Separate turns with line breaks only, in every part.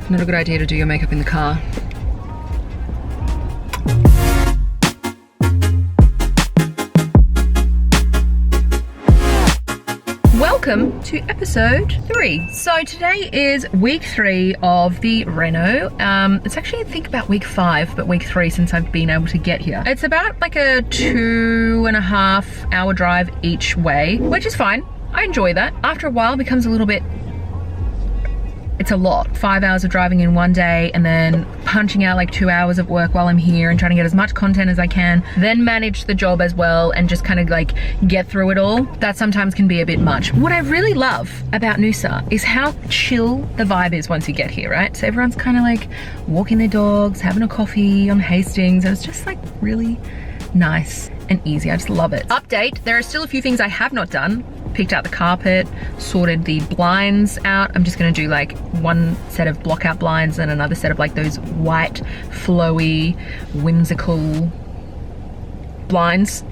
Not a good idea to do your makeup in the car. Welcome to episode 3. So today is week 3 of the reno. It's actually, I think, about week 5, but week 3 since I've been able to get here. It's about like a 2.5 hour drive each way, which is fine. I enjoy that. After a while, it becomes a little bit, it's a lot. 5 hours of driving in one day and then punching out like 2 hours of work while I'm here and trying to get as much content as I can, then manage the job as well and just kind of like get through it all. That sometimes can be a bit much. What I really love about Noosa is how chill the vibe is once you get here, right? So everyone's kind of like walking their dogs, having a coffee on Hastings, and it's just like really nice and easy. I just love it. Update, there are still a few things I have not done. Picked out the carpet, sorted the blinds out. I'm just gonna do like one set of block out blinds and another set of like those white, flowy, whimsical blinds.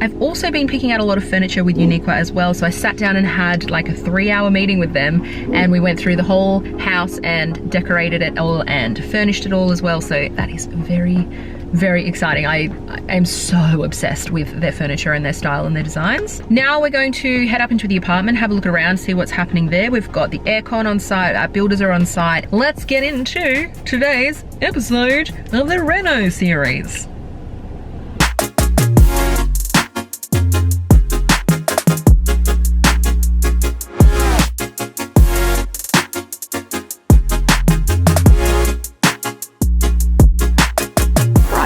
I've also been picking out a lot of furniture with Uniqua as well. So I sat down and had like a 3-hour meeting with them and we went through the whole house and decorated it all and furnished it all as well. So that is very exciting. I am so obsessed with their furniture and their style and their designs. Now we're going to head up into the apartment, have a look around, see what's happening there. We've got the aircon on site, our builders are on site. Let's get into today's episode of the Reno series.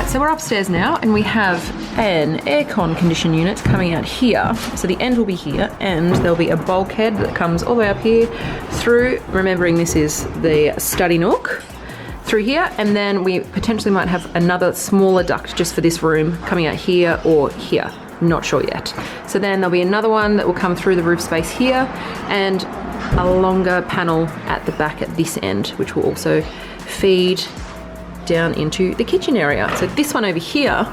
So we're upstairs now and we have an aircon condition unit coming out here. So the end will be here and there'll be a bulkhead that comes all the way up here through, remembering this is the study nook, through here, and then we potentially might have another smaller duct just for this room coming out here or here. Not sure yet. So then there'll be another one that will come through the roof space here and a longer panel at the back at this end, which will also feed down into the kitchen area. So this one over here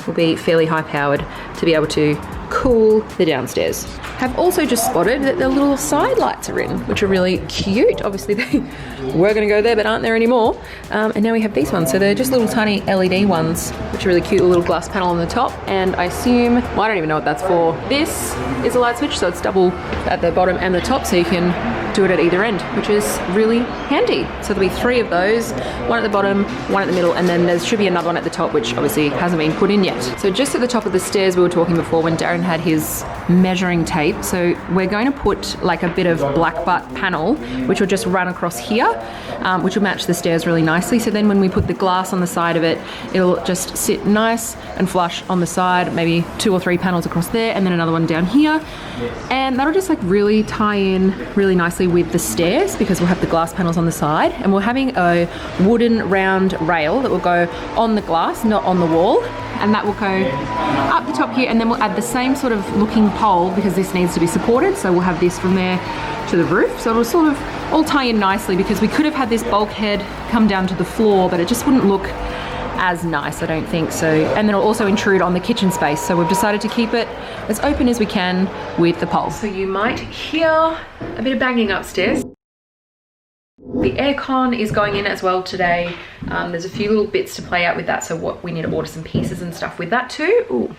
will be fairly high powered to be able to cool the downstairs. Have also just spotted that the little side lights are in, which are really cute. Obviously they were going to go there but aren't there anymore. And now we have these ones. So they're just little tiny LED ones, which are really cute, a little glass panel on the top. And I assume, well, I don't even know what that's for. This is a light switch, so it's double at the bottom and the top, so you can do it at either end, which is really handy. So there'll be 3 of those, one at the bottom, one at the middle, and then there should be another one at the top, which obviously hasn't been put in yet. So just at the top of the stairs, we were talking before when Darren had his measuring tape. So we're going to put like a bit of black butt panel, which will just run across here, which will match the stairs really nicely. So then when we put the glass on the side of it, it'll just sit nice and flush on the side, maybe 2 or 3 panels across there, and then another one down here. And that'll just like really tie in really nicely with the stairs because we'll have the glass panels on the side, and we're having a wooden round rail that will go on the glass, not on the wall, and that will go up the top here, and then we'll add the same sort of looking pole because this needs to be supported, so we'll have this from there to the roof. So it'll sort of all tie in nicely because we could have had this bulkhead come down to the floor, but it just wouldn't look as nice, I don't think so. And then it'll also intrude on the kitchen space, so we've decided to keep it as open as we can with the pole. So you might hear a bit of banging upstairs. The aircon is going in as well today. There's a few little bits to play out with that, so what we need to order some pieces and stuff with that too. Ooh,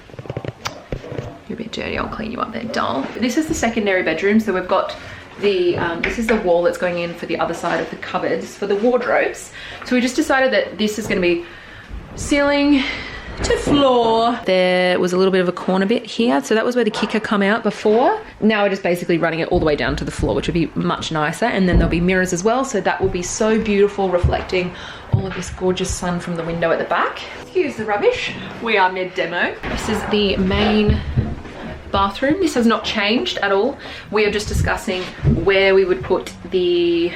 you're a bit dirty, I'll clean you up there, doll. This is the secondary bedroom, so we've got the, this is the wall that's going in for the other side of the cupboards for the wardrobes. So we just decided that this is going to be ceiling to floor. There was a little bit of a corner bit here, so that was where the kicker come out before. Now we're just basically running it all the way down to the floor, which would be much nicer, and then there'll be mirrors as well, so that will be so beautiful, reflecting all of this gorgeous sun from the window at the back. Excuse the rubbish, we are mid-demo. This is the main bathroom. This has not changed at all. We are just discussing where we would put the,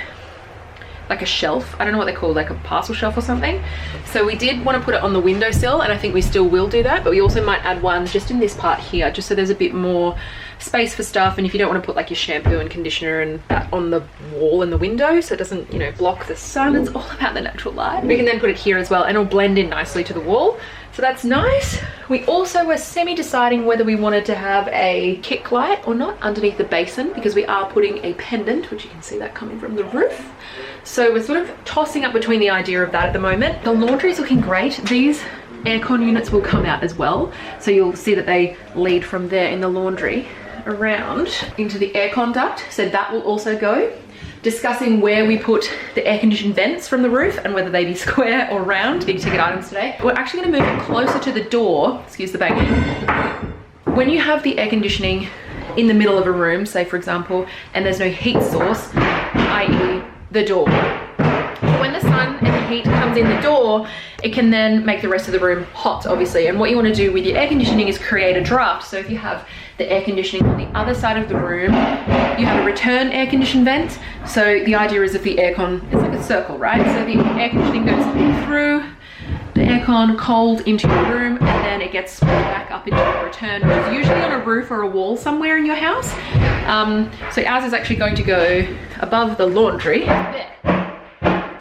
like a shelf, I don't know what they're called, like a parcel shelf or something. So we did want to put it on the windowsill, and I think we still will do that, but we also might add one just in this part here, just so there's a bit more space for stuff, and if you don't want to put like your shampoo and conditioner and that on the wall in the window so it doesn't, you know, block the sun. It's all about the natural light. We can then put it here as well, and it'll blend in nicely to the wall. So that's nice. We also were semi-deciding whether we wanted to have a kick light or not underneath the basin, because we are putting a pendant, which you can see that coming from the roof. So we're sort of tossing up between the idea of that at the moment. The laundry is looking great. These aircon units will come out as well. So you'll see that they lead from there in the laundry around into the aircon duct. So that will also go. Discussing where we put the air conditioned vents from the roof and whether they be square or round. Big ticket items today. We're actually gonna move it closer to the door, excuse the banging. When you have the air conditioning in the middle of a room, say for example, and there's no heat source, i.e. the door. When the sun and the heat comes in the door, it can then make the rest of the room hot, obviously. And what you want to do with your air conditioning is create a draft. So if you have the air conditioning on the other side of the room, you have a return air conditioned vent. So the idea is if the aircon, it's like a circle, right? So the air conditioning goes through the aircon cold into your room, and then it gets back up into the return, which is usually on a roof or a wall somewhere in your house. So ours is actually going to go above the laundry. There.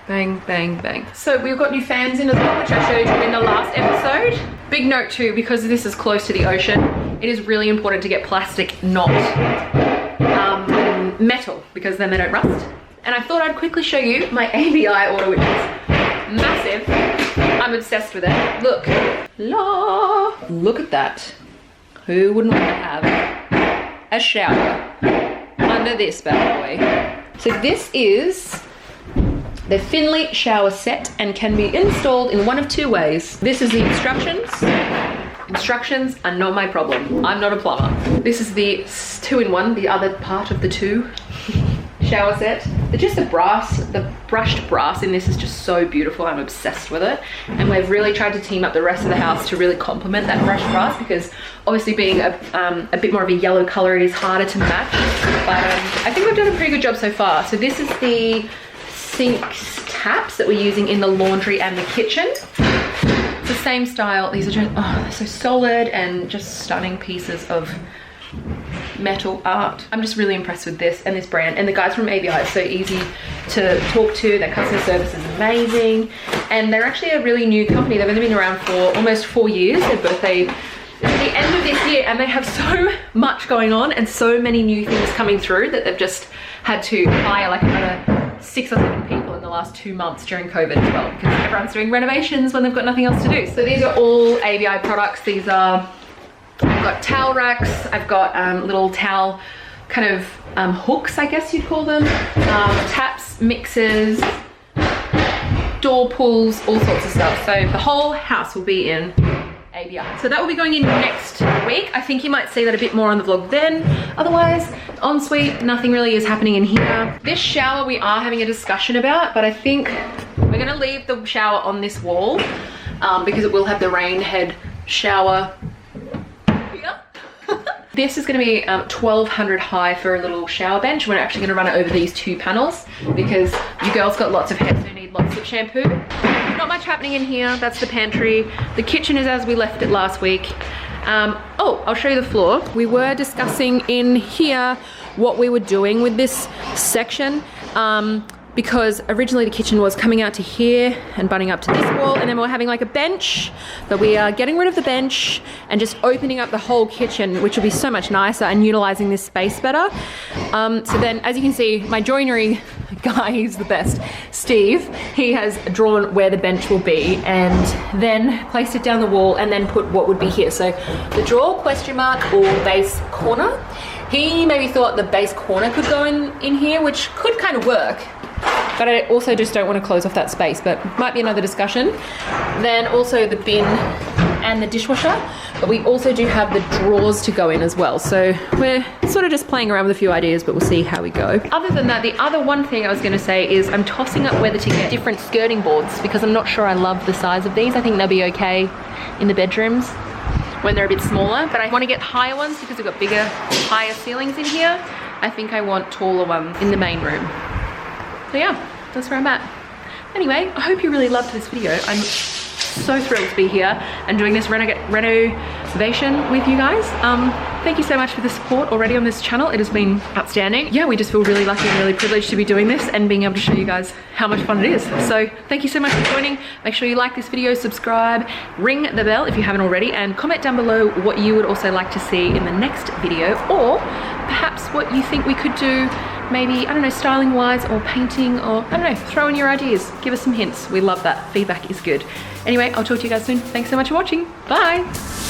Bang, bang, bang. So we've got new fans in as well, which I showed you in the last episode. Big note too, because this is close to the ocean, it is really important to get plastic, not metal, because then they don't rust. And I thought I'd quickly show you my ABI order, which is massive. I'm obsessed with it. Look. Look at that. Who wouldn't want to have a shower under this bad boy? So this is the Finley shower set and can be installed in one of two ways. This is the instructions. Instructions are not my problem. I'm not a plumber. This is the 2-in-1, the other part of the two shower set. Just the brushed brass in this is just so beautiful. I'm obsessed with it. And we've really tried to team up the rest of the house to really complement that brushed brass, because obviously being a bit more of a yellow color, it is harder to match. But I think we've done a pretty good job so far. So this is the sink caps that we're using in the laundry and the kitchen. It's the same style. These are just, oh, they're so solid and just stunning pieces of metal art. I'm just really impressed with this and this brand, and the guys from ABI are so easy to talk to. Their customer service is amazing, and they're actually a really new company. They've only been around for almost 4 years. Their birthday is at the end of this year, and they have so much going on and so many new things coming through that they've just had to hire like another 6 or 7 people in the last 2 months during COVID as well, because everyone's doing renovations when they've got nothing else to do. So these are all ABI products. These are, I've got towel racks, I've got little towel kind of hooks, I guess you'd call them, taps, mixers, door pulls, all sorts of stuff. So the whole house will be in ABI. So that will be going in next week. I think you might see that a bit more on the vlog then. Otherwise, ensuite, nothing really is happening in here. This shower we are having a discussion about, but I think we're gonna leave the shower on this wall because it will have the rain head shower here. This is going to be 1200 high for a little shower bench. We're actually going to run it over these 2 panels because you girls got lots of heads who need lots of shampoo. Not much happening in here. That's the pantry. The kitchen is as we left it last week. Oh, I'll show you the floor. We were discussing in here what we were doing with this section. Because originally the kitchen was coming out to here and butting up to this wall, and then we're having like a bench, but we are getting rid of the bench and just opening up the whole kitchen, which will be so much nicer and utilizing this space better. So then, as you can see, my joinery guy, he's the best, Steve, he has drawn where the bench will be and then placed it down the wall and then put what would be here. So the drawer, question mark, or base corner. He maybe thought the base corner could go in here, which could kind of work. But I also just don't want to close off that space, but might be another discussion. Then also the bin and the dishwasher, but we also do have the drawers to go in as well. So we're sort of just playing around with a few ideas, but we'll see how we go. Other than that, the other one thing I was going to say is I'm tossing up whether to get different skirting boards, because I'm not sure I love the size of these. I think they'll be okay in the bedrooms when they're a bit smaller, but I want to get higher ones because we've got bigger, higher ceilings in here. I think I want taller ones in the main room. So yeah, that's where I'm at. Anyway, I hope you really loved this video. I'm so thrilled to be here and doing this renovation with you guys. Thank you so much for the support already on this channel. It has been outstanding. Yeah, we just feel really lucky and really privileged to be doing this and being able to show you guys how much fun it is. So thank you so much for joining. Make sure you like this video, subscribe, ring the bell if you haven't already, and comment down below what you would also like to see in the next video, or perhaps what you think we could do maybe, I don't know, styling wise or painting, or I don't know, throw in your ideas. Give us some hints. We love that. Feedback is good. Anyway, I'll talk to you guys soon. Thanks so much for watching. Bye.